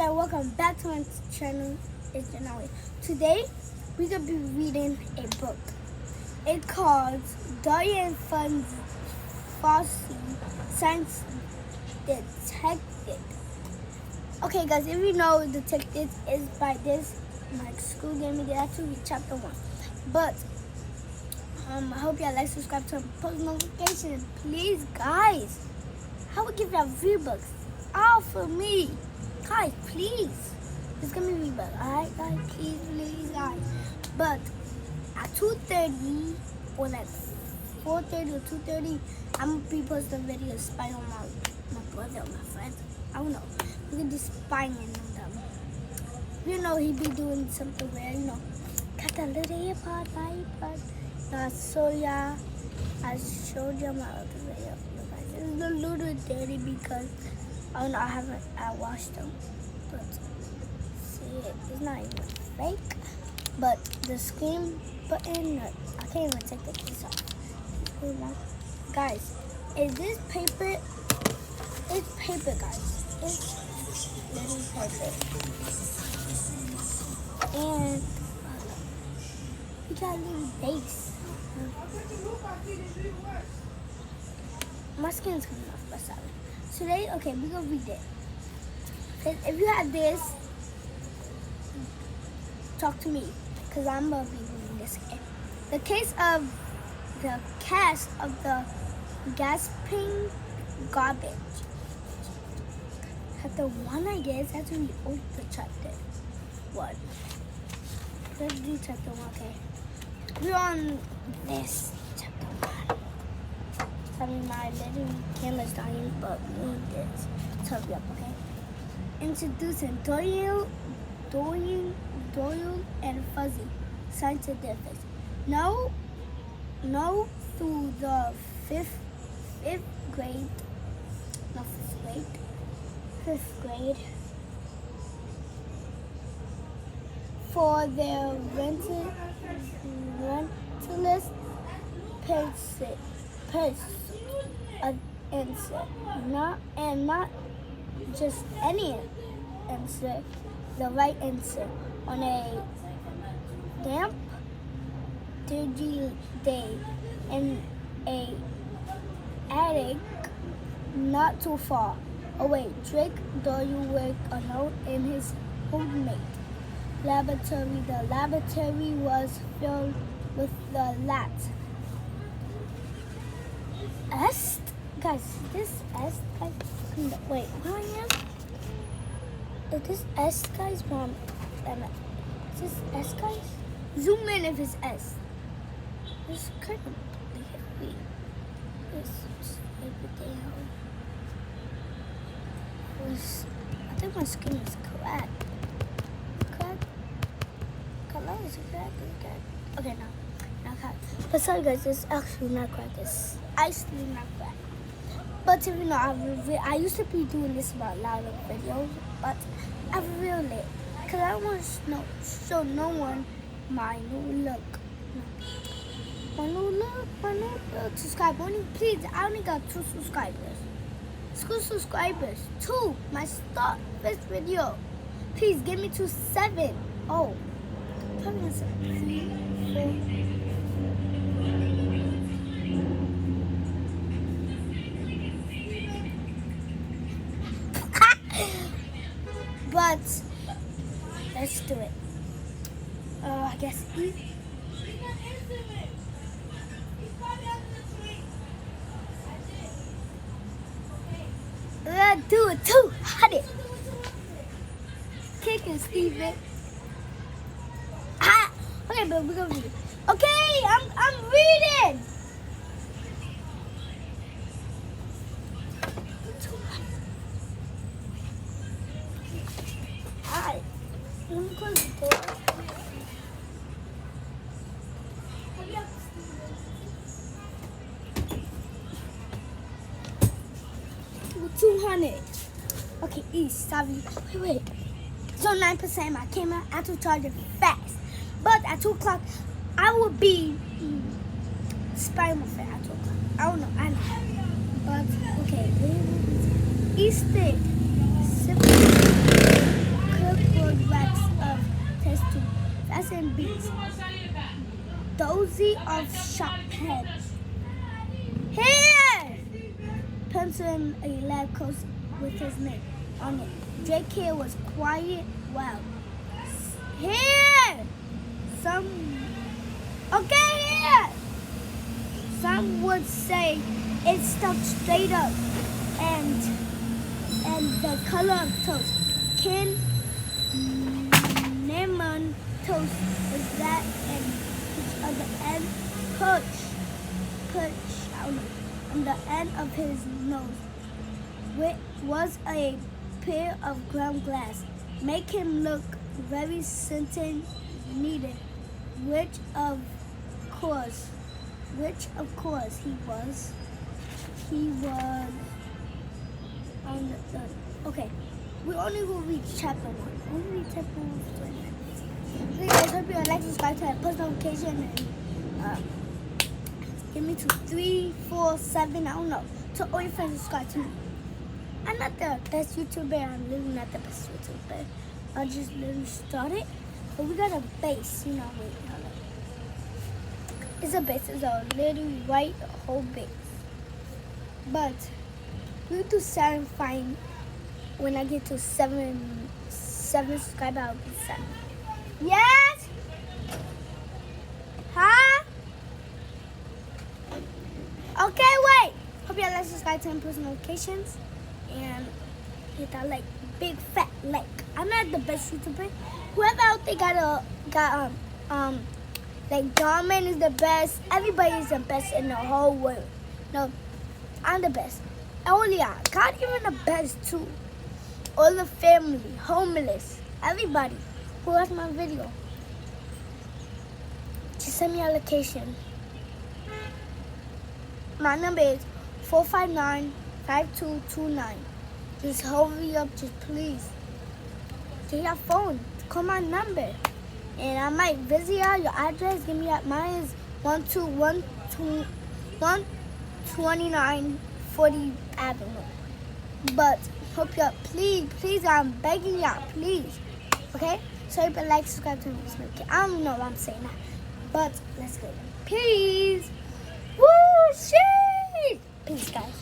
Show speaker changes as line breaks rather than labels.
guys, welcome back to my channel. It's Janelle. Today we're gonna be reading a book. It's called Dorian Fossey Science Detective. Okay guys, if you know Detective is by this like school gave me that to read chapter 1. But I hope y'all like, subscribe, turn post notifications. Please guys. I will give y'all V-Bucks. All for me. Guys, please. It's gonna be V-Bucks. Alright guys, please guys. But at 2:30 or like 4:30 or 2:30, I'm gonna be posting a video spying on my brother or my friends. I don't know. We're gonna be spying on them. You know he be doing something where, got that little iPod. So yeah, I showed you my other video. It's a little dirty because I washed them. But see, it's not even fake. But the screen button, I can't even take this off. Guys, is this paper? It's paper, guys. It's little paper. And we got a little base. My skin's coming off, but sorry. Today, okay, we're gonna read it. If you have this, talk to me, because I'm gonna be reading this again. The case of the cast of the gasping garbage. Chapter 1, I guess. That's when we open the chapter 1. Let's do chapter 1, okay. We're on this chapter 1. Sorry, my little camera's dying, but we need this. So hurry up, okay? Introducing Doyle and Fuzzy, scientists. Now through the fifth grade, for their relentless answer, not just any answer, the right answer on a damp, dirty day in a attic not too far away. Drake Doyle worked alone in his homemade laboratory. The laboratory was filled with the labs. Guys, this S, guys, wait, where I am? Is this S, guys, mom? Is this S, guys? Zoom in if it's S. It's kind of heavy. I think my skin is cracked. Color is cracked. Okay, now cracked. But sorry guys, it's actually not cracked. It's actually not cracked. But if you know, I used to be doing this about louder videos, but I revealed it because I want to show no one my new look. My new look. Subscribe. Please, I only got 2 subscribers. 2 subscribers. 2. My start this video. Please give me to 7. Oh, probably 3, 4. But let's do it. I guess E. Let's do it too. Hot it. Kick it, Steven. Ah. Okay, but we're gonna read. Okay, I'm reading. Alright. Let me close the door. 200. Okay, East, sorry. Wait. So 9%, my camera, I have to charge it fast. But at 2 o'clock, I will be Spider-Man at 2 o'clock. I don't know. But, okay. East State. dozy of sharp heads. Here! Pencil in a lab coat with his name on it. JK was quiet. Well, here! Here! Some would say it stuck straight up and the color of toast. Kin lemon toast is that and each other end push on the end of his nose was a pair of ground glass. Make him look very certain needed, which of course he was on the okay. We only will read chapter 1. Only read chapter 1 for 20 minutes. Okay guys, hope you like, subscribe to our post notification and give me to 3, 4, 7, I don't know. To all your friends subscribe to me. I'm not the best YouTuber. I'm literally not the best YouTuber. I just literally started. But we got a base, you know. Wait, hold on. It's a base. It's a literally white whole base. But we do 7 fine. When I get to 7 subscribers, I'll be 7. Yes? Huh? Okay, wait. Hope you like, subscribe to post notifications and hit that like big fat like. I'm not the best YouTuber. Whoever out there got like Garmin is the best. Everybody is the best in the whole world. No, I'm the best. Only God even the best too. All the family, homeless, everybody who watched my video. Just send me a location. My number is 459-5229. Just hurry up, just please. Take your phone, call my number. And I might visit your address. Give me that. Mine is 129 40 Avenue. But hope y'all, please, I'm begging y'all, please. Okay? So you better like, subscribe to me. I don't know what I'm saying now. But let's go. Peace. Woo, shit. Peace, guys.